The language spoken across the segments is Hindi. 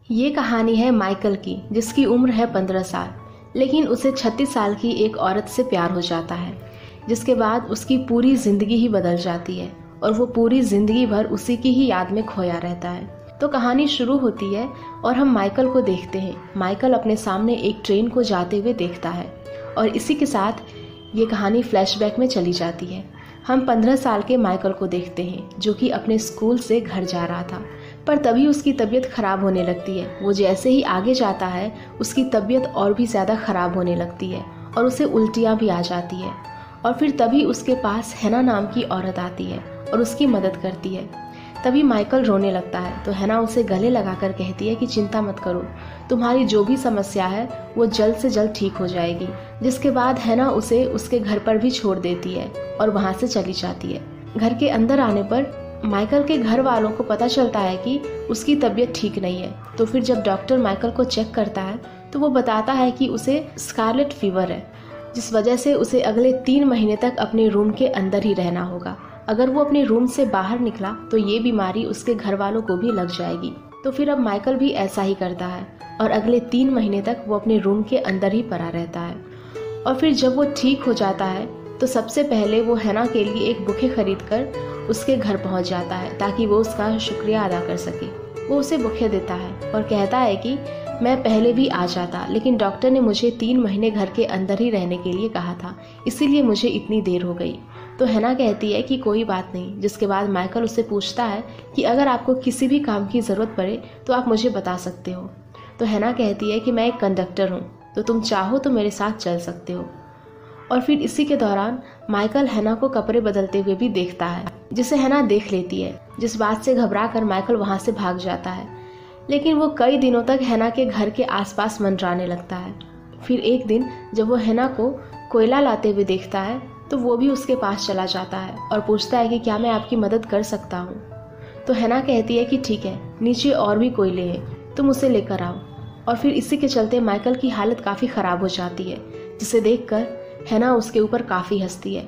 ये कहानी है माइकल की, जिसकी उम्र है 15 साल, लेकिन उसे 36 साल की एक औरत से प्यार हो जाता है, जिसके बाद उसकी पूरी ज़िंदगी ही बदल जाती है और वो पूरी ज़िंदगी भर उसी की ही याद में खोया रहता है। तो कहानी शुरू होती है और हम माइकल को देखते हैं। माइकल अपने सामने एक ट्रेन को जाते हुए देखता है और इसी के साथ ये कहानी फ्लैशबैक में चली जाती है। हम 15 साल के माइकल को देखते हैं, जो कि अपने स्कूल से घर जा रहा था, पर तभी उसकी तबीयत ख़राब होने लगती है। वो जैसे ही आगे जाता है उसकी तबीयत और भी ज़्यादा ख़राब होने लगती है और उसे उल्टियाँ भी आ जाती है। और फिर तभी उसके पास हैना नाम की औरत आती है और उसकी मदद करती है। तभी माइकल रोने लगता है, तो हैना उसे गले लगाकर कहती है कि चिंता मत करो, तुम्हारी जो भी समस्या है वो जल्द से जल्द ठीक हो जाएगी। जिसके बाद हैना उसे उसके घर पर भी छोड़ देती है और वहाँ से चली जाती है। घर के अंदर आने पर माइकल के घर वालों को पता चलता है कि उसकी तबीयत ठीक नहीं है। तो फिर जब डॉक्टर माइकल को चेक करता है तो वो बताता है कि उसे स्कारलेट फीवर है, जिस वजह से उसे अगले 3 महीने तक अपने रूम के अंदर ही रहना होगा। अगर वो अपने रूम से बाहर निकला तो ये बीमारी उसके घर वालों को भी लग जाएगी। तो फिर अब माइकल भी ऐसा ही करता है और अगले 3 महीने तक वो अपने रूम के अंदर ही पड़ा रहता है। और फिर जब वो ठीक हो जाता है तो सबसे पहले वो हैना के लिए एक बुके खरीद कर उसके घर पहुंच जाता है, ताकि वो उसका शुक्रिया अदा कर सके। वो उसे बुके देता है और कहता है कि मैं पहले भी आ जाता, लेकिन डॉक्टर ने मुझे 3 महीने घर के अंदर ही रहने के लिए कहा था, इसीलिए मुझे इतनी देर हो गई। तो हैना कहती है कि कोई बात नहीं। जिसके बाद माइकल उससे पूछता है कि अगर आपको किसी भी काम की ज़रूरत पड़े तो आप मुझे बता सकते हो। तो हैना कहती है कि मैं एक कंडक्टर हूँ, तो तुम चाहो तो मेरे साथ चल सकते हो। और फिर इसी के दौरान माइकल हैना को कपड़े बदलते हुए भी देखता है, जिसे हैना देख लेती है, जिस बात से घबरा कर माइकल वहाँ से भाग जाता है। लेकिन वो कई दिनों तक हैना के घर के आसपास मंडराने लगता है। फिर एक दिन जब वो हैना को कोयला लाते हुए देखता है तो वो भी उसके पास चला जाता है और पूछता है कि क्या मैं आपकी मदद कर सकता हूँ। तो हैना कहती है कि ठीक है, नीचे और भी कोयले हैं, तुम उसे लेकर आओ। और फिर इसी के चलते माइकल की हालत काफ़ी ख़राब हो जाती है, जिसे देखकर हैना उसके ऊपर काफ़ी हंसती है।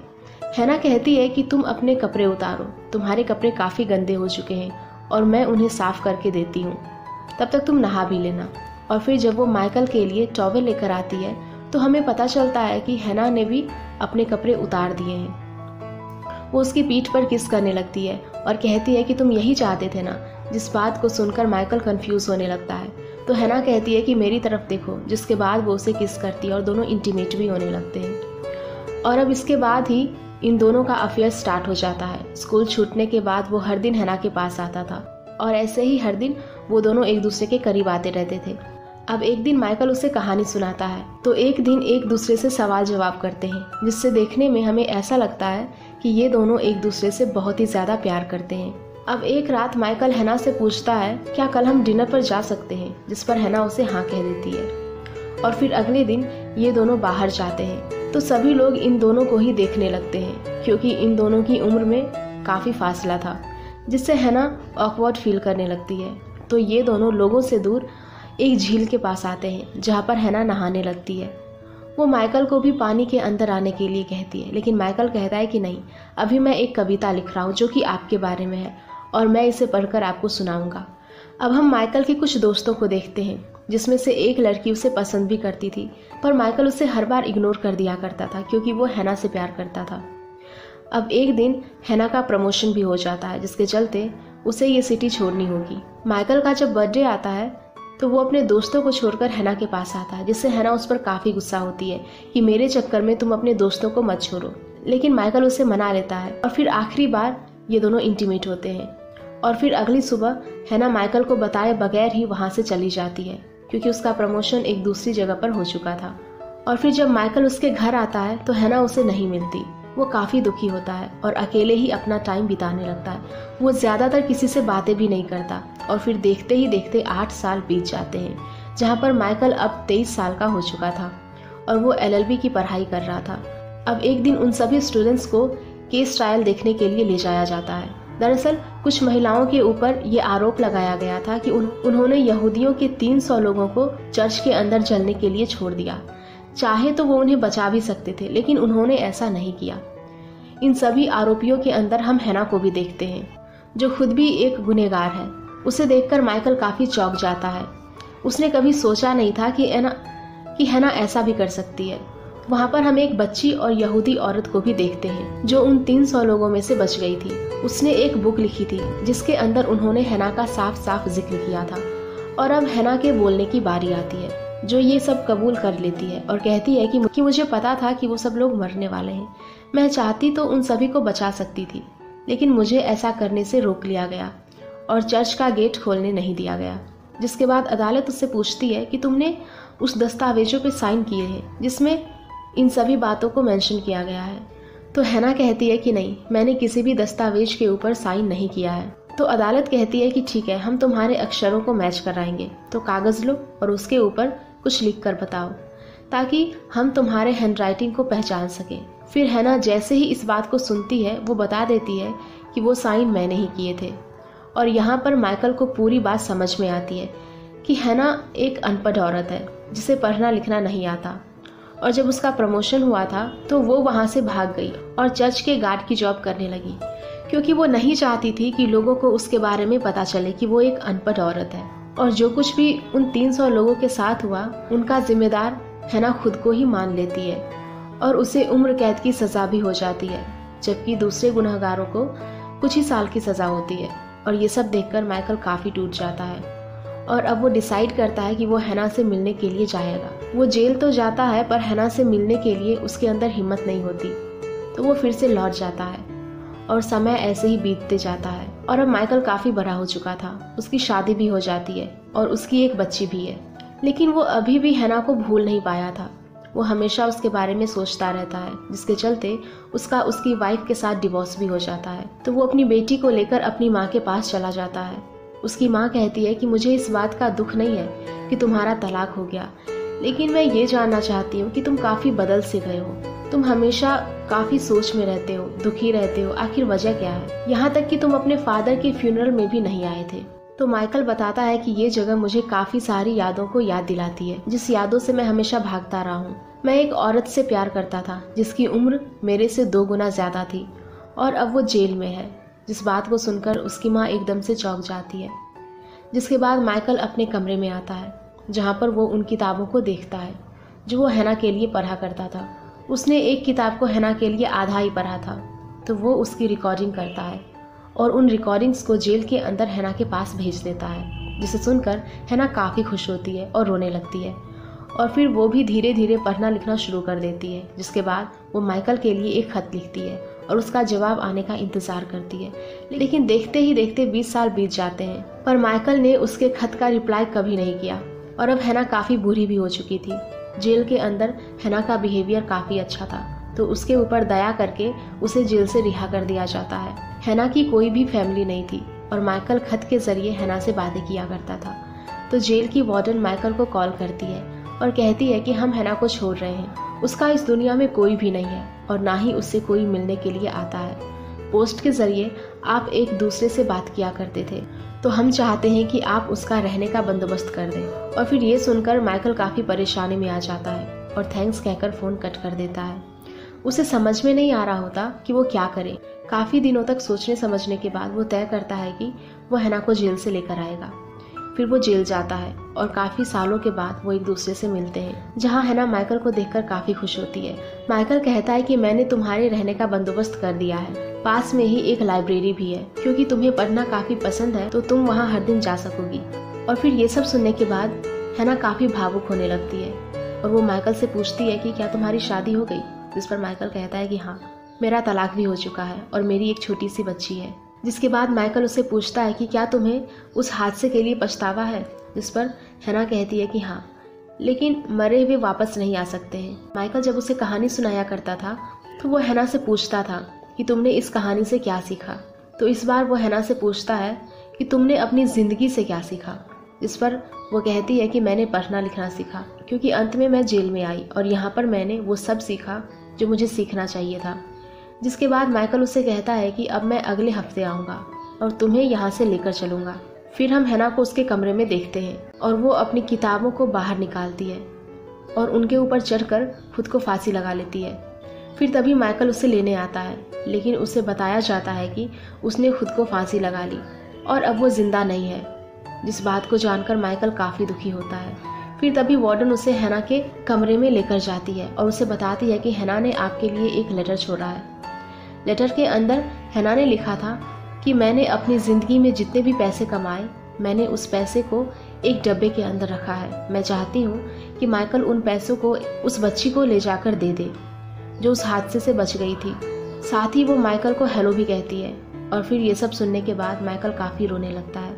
हैना कहती है कि तुम अपने कपड़े उतारो, तुम्हारे कपड़े काफ़ी गंदे हो चुके हैं और मैं उन्हें साफ़ करके देती हूँ, तब तक तुम नहा भी लेना। और फिर जब वो माइकल के लिए टॉवेल लेकर आती है तो हमें पता चलता है कि हैना ने भी अपने कपड़े उतार दिए हैं। वो उसकी पीठ पर किस करने लगती है और कहती है कि तुम यही चाहते थे ना। जिस बात को सुनकर माइकल कंफ्यूज होने लगता है, तो हैना कहती है कि मेरी तरफ देखो। जिसके बाद वो उसे किस करती है और दोनों इंटीमेट भी होने लगते हैं। और अब इसके बाद ही इन दोनों का अफेयर स्टार्ट हो जाता है। स्कूल छूटने के बाद वो हर दिन हैना के पास आता था और ऐसे ही हर दिन वो दोनों एक दूसरे के करीब आते रहते थे। अब एक दिन माइकल उसे कहानी सुनाता है, तो एक दिन एक दूसरे से सवाल जवाब करते हैं, जिससे देखने में हमें ऐसा लगता है कि ये दोनों एक दूसरे से बहुत ही ज़्यादा प्यार करते हैं। अब एक रात माइकल हैना से पूछता है क्या कल हम डिनर पर जा सकते हैं, जिस पर हैना उसे हाँ कह देती है। और फिर अगले दिन ये दोनों बाहर जाते हैं तो सभी लोग इन दोनों को ही देखने लगते हैं, क्योंकि इन दोनों की उम्र में काफ़ी फासला था, जिससे हैना ऑकवर्ड फील करने लगती है। तो ये दोनों लोगों से दूर एक झील के पास आते हैं, जहाँ पर हैना नहाने लगती है। वो माइकल को भी पानी के अंदर आने के लिए कहती है, लेकिन माइकल कहता है कि नहीं, अभी मैं एक कविता लिख रहा हूँ जो कि आपके बारे में है और मैं इसे पढ़कर आपको सुनाऊंगा। अब हम माइकल के कुछ दोस्तों को देखते हैं, जिसमें से एक लड़की उसे पसंद भी करती थी, पर माइकल उसे हर बार इग्नोर कर दिया करता था, क्योंकि वो हैना से प्यार करता था। अब एक दिन हैना का प्रमोशन भी हो जाता है, जिसके चलते उसे ये सिटी छोड़नी होगी। माइकल का जब बर्थडे आता है तो वो अपने दोस्तों को छोड़कर हैना के पास आता है, जिससे हैना उस पर काफ़ी गुस्सा होती है कि मेरे चक्कर में तुम अपने दोस्तों को मत छोड़ो। लेकिन माइकल उसे मना लेता है और फिर आखिरी बार ये दोनों इंटीमेट होते हैं। और फिर अगली सुबह हैना माइकल को बताए बगैर ही वहाँ से चली जाती है, क्योंकि उसका प्रमोशन एक दूसरी जगह पर हो चुका था। और फिर जब माइकल उसके घर आता है तो हैना उसे नहीं मिलती। वो काफ़ी दुखी होता है और अकेले ही अपना टाइम बिताने लगता है। वो ज़्यादातर किसी से बातें भी नहीं करता। और फिर देखते ही देखते 8 साल बीत जाते हैं, जहाँ पर माइकल अब 23 साल का हो चुका था और वो LLB की पढ़ाई कर रहा था। अब एक दिन उन सभी स्टूडेंट्स को केस ट्रायल देखने के लिए ले जाया जाता है। दरअसल कुछ महिलाओं के ऊपर ये आरोप लगाया गया था कि उन्होंने यहूदियों के 300 लोगों को चर्च के अंदर जलने के लिए छोड़ दिया। चाहे तो वो उन्हें बचा भी सकते थे, लेकिन उन्होंने ऐसा नहीं किया। इन सभी आरोपियों के अंदर हम हैना को भी देखते हैं, जो खुद भी एक गुनहगार है। उसे देखकर माइकल काफ़ी चौंक जाता है, उसने कभी सोचा नहीं था कि हैना ऐसा भी कर सकती है। वहाँ पर हम एक बच्ची और यहूदी औरत को भी देखते हैं जो उन 300 लोगों में से बच गई थी। उसने एक बुक लिखी थी जिसके अंदर उन्होंने हैना का साफ साफ जिक्र किया था। और अब हैना के बोलने की बारी आती है, जो ये सब कबूल कर लेती है और कहती है कि मुझे पता था कि वो सब लोग मरने वाले हैं। मैं चाहती तो उन सभी को बचा सकती थी, लेकिन मुझे ऐसा करने से रोक लिया गया और चर्च का गेट खोलने नहीं दिया गया। जिसके बाद अदालत उससे पूछती है कि तुमने उस दस्तावेजों पे साइन किए हैं जिसमें इन सभी बातों को मेंशन किया गया है। तो हैना कहती है कि नहीं, मैंने किसी भी दस्तावेज के ऊपर साइन नहीं किया है। तो अदालत कहती है कि ठीक है, हम तुम्हारे अक्षरों को मैच कराएंगे, तो कागज़ लो और उसके ऊपर कुछ लिख कर बताओ ताकि हम तुम्हारे हैंडराइटिंग को पहचान सकें। फिर हैना जैसे ही इस बात को सुनती है वो बता देती है कि वो साइन मैंने ही किए थे। और यहाँ पर माइकल को पूरी बात समझ में आती है कि हैना एक अनपढ़ औरत है जिसे पढ़ना लिखना नहीं आता। और जब उसका प्रमोशन हुआ था तो वो वहाँ से भाग गई और चर्च के गार्ड की जॉब करने लगी, क्योंकि वो नहीं चाहती थी कि लोगों को उसके बारे में पता चले कि वो एक अनपढ़ औरत है। और जो कुछ भी उन 300 लोगों के साथ हुआ उनका जिम्मेदार हैना खुद को ही मान लेती है और उसे उम्र कैद की सज़ा भी हो जाती है, जबकि दूसरे गुनहगारों को कुछ ही साल की सज़ा होती है। और ये सब देखकर माइकल काफ़ी टूट जाता है और अब वो डिसाइड करता है कि वो हैना से मिलने के लिए जाएगा। वो जेल तो जाता है पर हैना से मिलने के लिए उसके अंदर हिम्मत नहीं होती, तो वो फिर से लौट जाता है और समय ऐसे ही बीतते जाता है। और अब माइकल काफ़ी बड़ा हो चुका था, उसकी शादी भी हो जाती है और उसकी एक बच्ची भी है, लेकिन वो अभी भी हैना को भूल नहीं पाया था। वो हमेशा उसके बारे में सोचता रहता है, जिसके चलते उसका उसकी वाइफ के साथ डिवोर्स भी हो जाता है। तो वो अपनी बेटी को लेकर अपनी माँ के पास चला जाता है। उसकी माँ कहती है कि मुझे इस बात का दुख नहीं है कि तुम्हारा तलाक हो गया, लेकिन मैं ये जानना चाहती हूँ कि तुम काफ़ी बदल से गए हो। तुम हमेशा काफ़ी सोच में रहते हो, दुखी रहते हो, आखिर वजह क्या है? यहाँ तक कि तुम अपने फादर के फ्यूनरल में भी नहीं आए थे। तो माइकल बताता है कि ये जगह मुझे काफ़ी सारी यादों को याद दिलाती है, जिस यादों से मैं हमेशा भागता रहा हूँ। मैं एक औरत से प्यार करता था जिसकी उम्र मेरे से 2 गुना ज़्यादा थी और अब वो जेल में है। जिस बात को सुनकर उसकी माँ एकदम से चौंक जाती है। जिसके बाद माइकल अपने कमरे में आता है जहाँ पर वो उन किताबों को देखता है जो वो हैना के लिए पढ़ा करता था। उसने एक किताब को हैना के लिए आधा ही पढ़ा था, तो वो उसकी रिकॉर्डिंग करता है और उन रिकॉर्डिंग्स को जेल के अंदर हैना के पास भेज देता है, जिसे सुनकर हैना काफ़ी खुश होती है और रोने लगती है। और फिर वो भी धीरे धीरे पढ़ना लिखना शुरू कर देती है। जिसके बाद वो माइकल के लिए एक खत लिखती है और उसका जवाब आने का इंतज़ार करती है। लेकिन देखते ही देखते 20 साल बीत जाते हैं, पर माइकल ने उसके खत का रिप्लाई कभी नहीं किया। और अब हैना काफ़ी बुरी भी हो चुकी थी। जेल के अंदर हैना का बिहेवियर काफ़ी अच्छा था, तो उसके ऊपर दया करके उसे जेल से रिहा कर दिया जाता है। हैना की कोई भी फैमिली नहीं थी और माइकल खत के जरिए हैना से बातें किया करता था। तो जेल की वार्डन माइकल को कॉल करती है और कहती है कि हम हैना को छोड़ रहे हैं। उसका इस दुनिया में कोई भी नहीं है और ना ही उससे कोई मिलने के लिए आता है। पोस्ट के जरिए आप एक दूसरे से बात किया करते थे, तो हम चाहते हैं कि आप उसका रहने का बंदोबस्त कर दें। और फिर ये सुनकर माइकल काफ़ी परेशानी में आ जाता है और थैंक्स कहकर फ़ोन कट कर देता है। उसे समझ में नहीं आ रहा होता कि वो क्या करे। काफ़ी दिनों तक सोचने समझने के बाद वो तय करता है कि वो हैना को जेल से लेकर आएगा। फिर वो जेल जाता है और काफ़ी सालों के बाद वो एक दूसरे से मिलते हैं, जहाँ हैना माइकल को देखकर काफ़ी खुश होती है। माइकल कहता है कि मैंने तुम्हारे रहने का बंदोबस्त कर दिया है, पास में ही एक लाइब्रेरी भी है, क्योंकि तुम्हें पढ़ना काफ़ी पसंद है तो तुम वहाँ हर दिन जा सकोगी। और फिर ये सब सुनने के बाद हैना काफ़ी भावुक होने लगती है और वो माइकल से पूछती है कि क्या तुम्हारी शादी हो गई? जिस पर माइकल कहता है कि हाँ, मेरा तलाक भी हो चुका है और मेरी एक छोटी सी बच्ची है। जिसके बाद माइकल उससे पूछता है कि क्या तुम्हें उस हादसे के लिए पछतावा है? जिस पर हैना कहती है कि हाँ, लेकिन मरे हुए वापस नहीं आ सकते हैं। माइकल जब उसे कहानी सुनाया करता था तो वो हैना से पूछता था कि तुमने इस कहानी से क्या सीखा। तो इस बार वो हैना से पूछता है कि तुमने अपनी ज़िंदगी से क्या सीखा। जिस पर वो कहती है कि मैंने पढ़ना लिखना सीखा, क्योंकि अंत में मैं जेल में आई और यहाँ पर मैंने वो सब सीखा जो मुझे सीखना चाहिए था। जिसके बाद माइकल उससे कहता है कि अब मैं अगले हफ्ते आऊँगा और तुम्हें यहाँ से लेकर चलूँगा। फिर हम हैना को उसके कमरे में देखते हैं और वो अपनी किताबों को बाहर निकालती है और उनके ऊपर चढ़कर खुद को फांसी लगा लेती है। फिर तभी माइकल उसे लेने आता है, लेकिन उसे बताया जाता है कि उसने खुद को फांसी लगा ली और अब वो जिंदा नहीं है। जिस बात को जानकर माइकल काफ़ी दुखी होता है। फिर तभी वार्डन उसे हैना के कमरे में लेकर जाती है और उसे बताती है कि हैना ने आपके लिए एक लेटर छोड़ा है। लेटर के अंदर हैना ने लिखा था कि मैंने अपनी ज़िंदगी में जितने भी पैसे कमाए, मैंने उस पैसे को एक डब्बे के अंदर रखा है। मैं चाहती हूँ कि माइकल उन पैसों को उस बच्ची को ले जाकर दे दे जो उस हादसे से बच गई थी। साथ ही वो माइकल को हेलो भी कहती है। और फिर ये सब सुनने के बाद माइकल काफ़ी रोने लगता है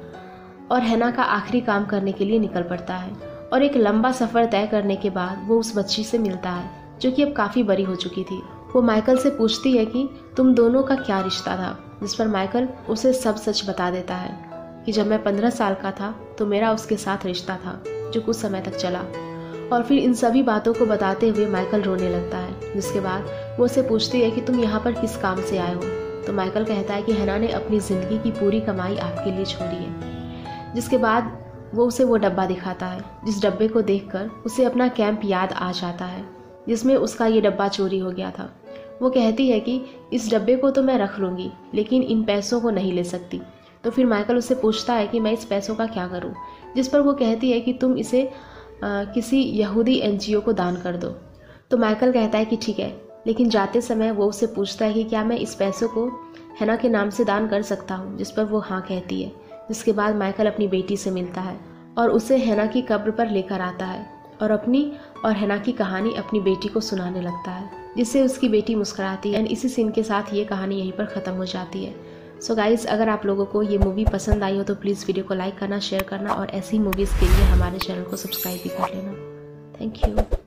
और हैना का आखिरी काम करने के लिए निकल पड़ता है। और एक लंबा सफ़र तय करने के बाद वो उस बच्ची से मिलता है जो कि अब काफ़ी बड़ी हो चुकी थी। वो माइकल से पूछती है कि तुम दोनों का क्या रिश्ता था, जिस पर माइकल उसे सब सच बता देता है कि जब मैं 15 साल का था तो मेरा उसके साथ रिश्ता था जो कुछ समय तक चला। और फिर इन सभी बातों को बताते हुए माइकल रोने लगता है, जिसके बाद वो उसे पूछती है कि तुम यहाँ पर किस काम से आए हो। तो माइकल कहता है कि हैना ने अपनी ज़िंदगी की पूरी कमाई आपके लिए छोड़ी है। जिसके बाद वो उसे वो डब्बा दिखाता है, जिस डब्बे को देखकर उसे अपना कैंप याद आ जाता है जिसमें उसका ये डब्बा चोरी हो गया था। वो कहती है कि इस डब्बे को तो मैं रख लूँगी लेकिन इन पैसों को नहीं ले सकती। तो फिर माइकल उससे पूछता है कि मैं इस पैसों का क्या करूँ, जिस पर वो कहती है कि तुम इसे किसी यहूदी NGO को दान कर दो। तो माइकल कहता है कि ठीक है, लेकिन जाते समय वो उससे पूछता है कि क्या मैं इस पैसों को हैना के नाम से दान कर सकता हूँ, जिस पर वो हाँ कहती है। जिसके बाद माइकल अपनी बेटी से मिलता है और उसे हैना की कब्र पर लेकर आता है और अपनी और हैना की कहानी अपनी बेटी को सुनाने लगता है, जिससे उसकी बेटी मुस्कुराती है। एंड इसी सीन के साथ ये कहानी यहीं पर ख़त्म हो जाती है। सो गाइज़, अगर आप लोगों को ये मूवी पसंद आई हो तो प्लीज़ वीडियो को लाइक करना, शेयर करना और ऐसी मूवीज़ के लिए हमारे चैनल को सब्सक्राइब भी कर लेना। Thank you.